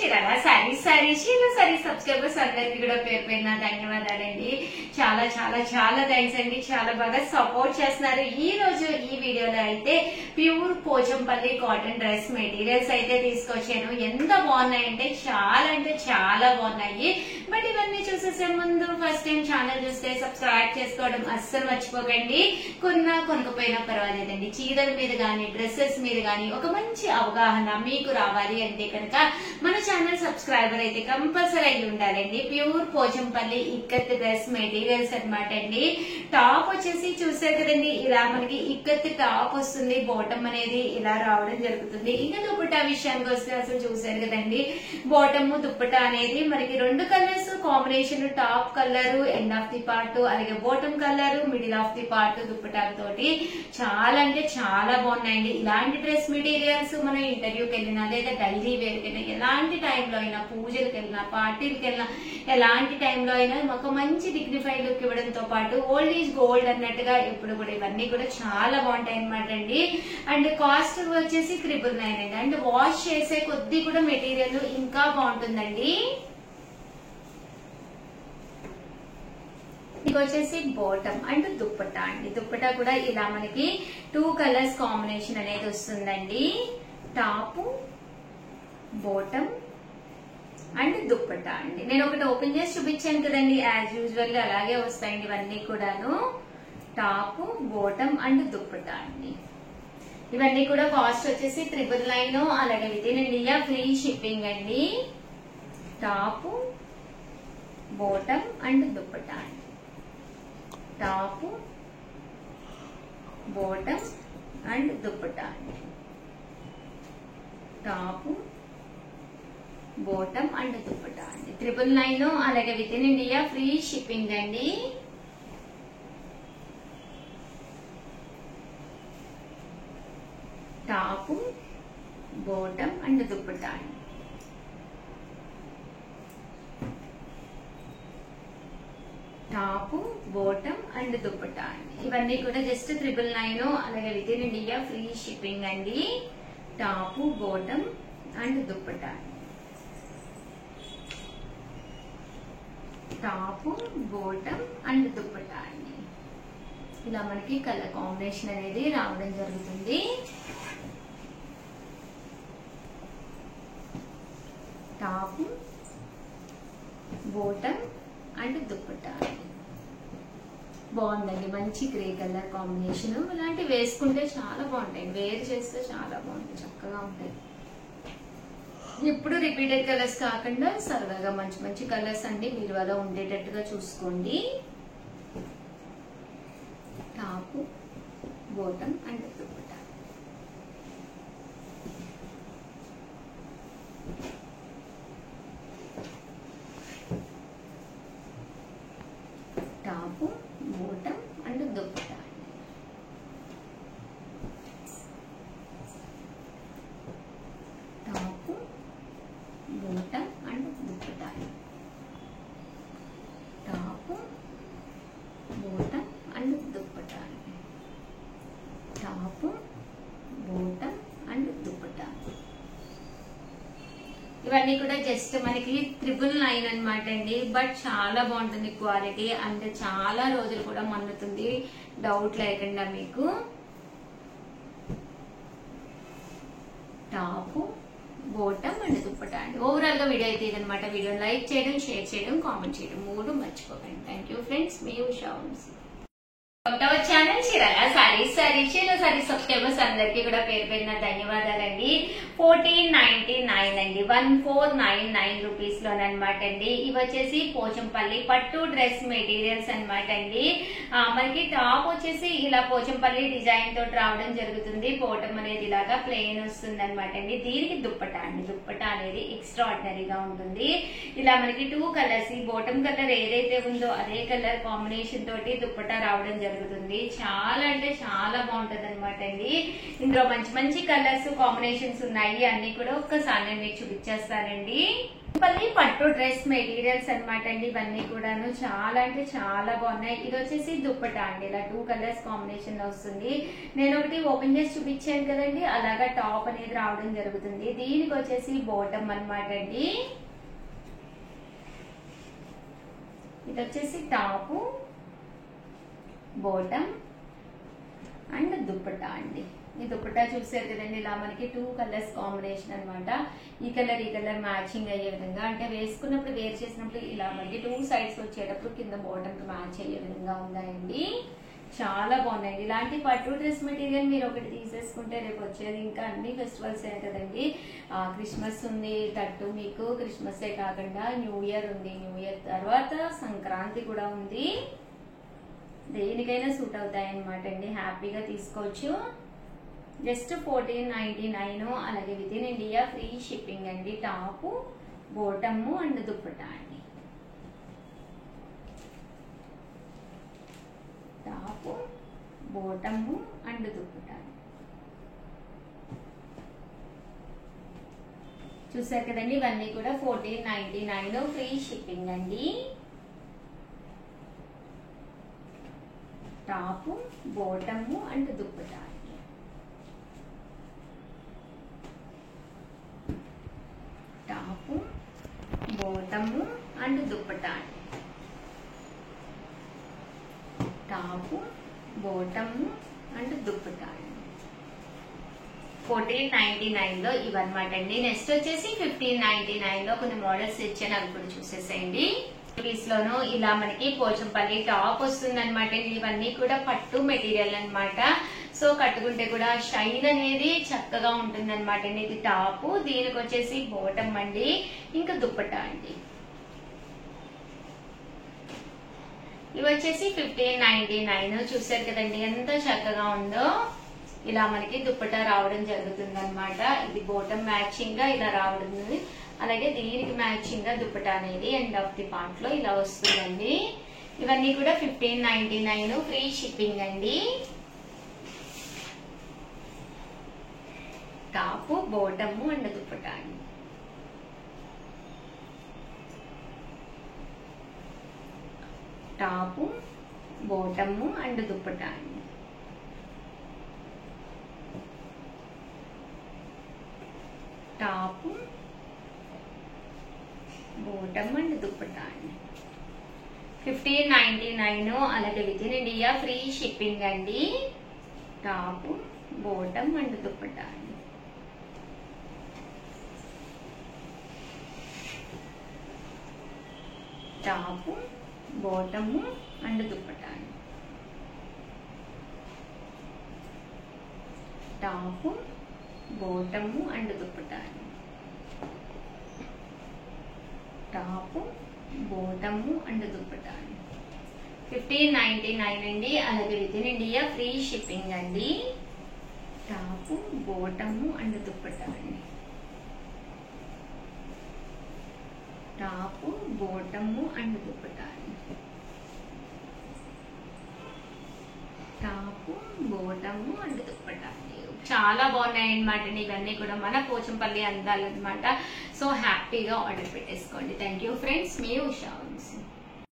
Chirala sari subscribers అందరికి కూడా పేరు పేరున ధన్యవాదాలండి. చాలా చాలా చాలా థ్యాంక్స్ అండి. చాలా బాగా సపోర్ట్ చేస్తున్నారు. ఈ రోజు ఈ వీడియోలో అయితే pure Pochampally cotton dress materials అయితే తీసుకొచ్చాను. ఎంత బాగున్నాయంటే చాలా బాగున్నాయి. బట్ ఇవన్నీ చూసేసే ముందు ఫస్ట్ టైం ఛానల్ చూస్తే సబ్స్క్రైబ్ చేసుకోవడం అస్సలు మర్చిపోకండి. కొనకపోయినా పర్వాలేదండి. చీరల మీద గానీ డ్రెస్సెస్ మీద గానీ ఒక మంచి అవగాహన మీకు రావాలి అంటే కనుక మన ఛానల్ సబ్స్క్రైబర్ అయితే కంపల్సరీ అయి ఉండాలండి. Pure Pochampally ikat dress materials అనమాట అండి. టాప్ వచ్చేసి చూసారు కదండి, ఇలా మనకి ఇక్కత్ టాప్ వస్తుంది. బాటమ్ అనేది ఇలా రావడం జరుగుతుంది. ఇంకా దుప్పటా విషయానికి వస్తే అసలు చూసారు కదండి, బాటమ్ దుప్పటా అనేది మనకి రెండు colours combination, top colour end of the part, అలాగే bottom colour middle of the part dupatta తోటి చాలా అంటే చాలా బాగున్నాయండి. ఇలాంటి డ్రెస్ మెటీరియల్స్ మనం ఇంటర్వ్యూకి వెళ్ళినా లేదా డైలీ వేర్ కి ఎలాంటి టైంలో అయినా, పూజలకు వెళ్ళినా పార్టీలకు వెళ్ళినా ఎలాంటి టైంలో అయినా ఒక మంచి డిగ్నిఫైడ్ లుక్ ఇవ్వడంతో పాటు ఓల్డ్ ఈజ్ గోల్డ్ అన్నట్టుగా ఎప్పుడు కూడా ఇవన్నీ కూడా చాలా బాగుంటాయి అనమాట అండి. అండ్ కాస్ట్ వచ్చేసి 999 అండి. అండ్ వాష్ చేసే కొద్దీ కూడా మెటీరియల్ ఇంకా బాగుంటుందండి. ఇది వచ్చేసి బాటమ్ అండ్ దుప్పటా అండి. దుప్పటా కూడా ఇలా మనకి 2 కలర్స్ కాంబినేషన్ అనేది వస్తుందండి. టాప్ బాటమ్ అండ్ దుప్పటా అండి. నేను ఒకటి ఓపెన్ చేసి చూపించాను కదండి, యాజ్ యూజువల్ అలాగే వస్తాయండి ఇవన్నీ కూడాను. టాప్ బాటమ్ అండ్ దుప్పటా అండి. ఇవన్నీ కూడా కాస్ట్ వచ్చేసి 999, అలాగే within India free shipping అండి. టాప్ బాటమ్ అండ్ దుప్పటా అండి. టాప్ బాటమ్ అండ్ దుప్పటా అండి. టాప్ బాటమ్ అండ్ దుప్పటా అండి. 999, అలాగే within India free shipping అండి. టాప్ బాటమ్ అండ్ దుప్పటా అండి. టాప్ బాటమ్ అండ్ దుప్పటా అండి. ఇవన్నీ కూడా జస్ట్ 999, అలాగే within India free shipping అండి. Top bottom and dupatta, top bottom and dupatta అండి. ఇలా మనకి కలర్ కాంబినేషన్ అనేది రావడం జరుగుతుంది. టాప్ బాటమ్ అండ్ దుప్పటా బాగుందండి. మంచి గ్రే కలర్ కాంబినేషన్. ఇలాంటివి వేసుకుంటే చాలా బాగుంటాయి, వేర్ చేస్తే చాలా బాగుంటాయి, చక్కగా ఉంటాయి. ఎప్పుడు రిపీటెడ్ కలర్స్ కాకుండా సరదాగా మంచి మంచి కలర్స్ అండి మీరు అలా ఉండేటట్టుగా చూసుకోండి. Top bottom and dupatta. Top bottom and dupatta. Top bottom and dupatta. Top bottom and dupatta. Top bottom and dupatta. ఇవన్నీ కూడా జస్ట్ మనకి 999 అనమాట అండి. బట్ చాలా బాగుంటుంది క్వాలిటీ, అంటే చాలా రోజులు కూడా మన్నుతుంది, డౌట్ లేకుండా మీకు. టాప్ బాటమ్ అండ్ దుప్పటా అండి. ఓవరాల్ గా వీడియో అయితే ఇదనమాట. వీడియో లైక్ చేయడం, షేర్ చేయడం, కామెంట్ చేయడం 3 మర్చిపోకండి. థ్యాంక్ యూ ఫ్రెండ్స్, మీ ఉషా వంశీ. ఛానల్ చీరాల సారీ సబ్స్క్రైబర్స్ అందరికి కూడా పేరు పేరున ధన్యవాదాలండి. 1499 అండి, 1499 రూపీస్ లోనమాట అండి. ఇవి వచ్చేసి పోచంపల్లి పట్టు డ్రెస్ మెటీరియల్స్ అనమాట అండి. మనకి టాప్ వచ్చేసి ఇలా పోచంపల్లి డిజైన్ తోటి రావడం జరుగుతుంది. బాటమ్ అనేది ఇలాగా ప్లెయిన్ వస్తుంది అనమాట అండి. దీనికి దుప్పటా అండి. దుప్పటా అనేది ఎక్స్ట్రా ఆర్డినరీగా ఉంటుంది. ఇలా మనకి 2 కలర్స్, ఈ బాటమ్ కలర్ ఏదైతే ఉందో అదే కలర్ కాంబినేషన్ తోటి దుప్పటా రావడం జరుగుతుంది. జరుగుతుంది. చాలా అంటే చాలా బాగుంటది అనమాట అండి. ఇందులో మంచి మంచి కలర్స్ కాంబినేషన్స్ ఉన్నాయి. అన్ని కూడా ఒక్కసారి నేను మీకు చూపించేస్తానండి. సింపుల్ పట్టు డ్రెస్ మెటీరియల్స్ అనమాట అండి. ఇవన్నీ కూడాను చాలా అంటే చాలా బాగున్నాయి. ఇది వచ్చేసి దుప్పటా అండి. ఇలా 2 కలర్స్ కాంబినేషన్ లో వస్తుంది. నేను ఒకటి ఓపెన్ చేసి చూపించాను కదండి, అలాగా టాప్ అనేది రావడం జరుగుతుంది. దీనికి వచ్చేసి బాటమ్ అనమాట అండి. ఇది వచ్చేసి టాప్, బాటమ్ అండ్ దుప్పటా అండి. ఈ దుప్పటా చూసారు కదండి, ఇలా మనకి 2 కలర్స్ కాంబినేషన్ అనమాట. ఈ కలర్ మ్యాచింగ్ అయ్యే విధంగా, అంటే వేసుకున్నప్పుడు వేర్ చేసినప్పుడు ఇలా మనకి 2 సైడ్స్ వచ్చేటప్పుడు కింద బాటమ్ కి మ్యాచ్ అయ్యే విధంగా ఉన్నాయండి. చాలా బాగున్నాయండి. ఇలాంటి పట్టు డ్రెస్ మెటీరియల్ మీరు ఒకటి తీసేసుకుంటే రేపు వచ్చేది ఇంకా అన్ని ఫెస్టివల్స్ కదండి. క్రిస్మస్ ఉంది, తట్టు మీకు క్రిస్మసే కాకుండా న్యూ ఇయర్ ఉంది, న్యూ ఇయర్ తర్వాత సంక్రాంతి కూడా ఉంది. దేనికైనా సూట్ అవుతాయి అనమాట అండి. హ్యాపీగా తీసుకోవచ్చు. జస్ట్ 1499, అలాగే within India free shipping అండి. టాప్, బాటమ్ అండ్ దుప్పటా అండి. Top, bottom and dupatta. చూసారు కదండి, ఇవన్నీ కూడా 1499 ఫ్రీ షిప్పింగ్ అండి. Top, bottom and dupatta. Top, bottom and dupatta. Top, bottom and dupatta. 1499 లో ఇవన్నమాట అండి. నెక్స్ట్ వచ్చేసి 1599 లో కొన్ని మోడల్స్ ఇచ్చాను, అవి కూడా చూసేసేయండి. పీస్ లోను ఇలా మనకి పోచంపల్లి టాప్ వస్తుంది అనమాట. ఇవన్నీ కూడా పట్టు మెటీరియల్ అనమాట. సో కట్టుకుంటే కూడా షైన్ అనేది చక్కగా ఉంటుంది అనమాట అండి. ఇది టాప్, దీనికి వచ్చేసి బాటమ్ అండి, ఇంకా దుప్పటా అండి. ఇవి వచ్చేసి 1599. చూసారు కదండి ఎంత చక్కగా ఉందో. ఇలా మనకి దుప్పటా రావడం జరుగుతుంది అనమాట. ఇది బాటమ్ మ్యాచింగ్ గా ఇలా రావడం, అలాగే దీనికి మ్యాచింగ్ గా దుప్పటా అనేది ఎండ్ ఆఫ్ ది పార్ట్ లో ఇలా వస్తుందండి. ఇవన్నీ కూడా 1599 ఫ్రీ షిప్పింగ్ అండి. టాప్, బాటమ్ అండ్ దుప్పటా అండి. టాప్, బాటమ్ అండ్ దుప్పటా అండి. టాప్, బాటమ్ అండ్ దుప్పటా అండి. 1599, అలాగే within India free shipping అండి. టాప్, బాటమ్ అండ్ దుప్పటా అండి. టాప్, బాటమ్ అండ్ దుప్పటా అండి. టాప్, బాటమ్ అండ్ దుప్పటా అండి. టాప్, బాటమ్ అండ్ దుప్పటా అండి. 1599 అండి, అలాగే within India free shipping అండి. టాప్, బాటమ్ అండ్ దుప్పటా అండి. టాప్, బాటమ్ అండ్ దుప్పటా అండి. Top, bottom and dupatta. చాలా బాగున్నాయి అనమాట. ఇవన్నీ కూడా మన పోచంపల్లి అందాలు అనమాట. సో హ్యాపీగా ఆర్డర్ పెట్టేసుకోండి. థ్యాంక్ యూ ఫ్రెండ్స్, మీ ఉషా.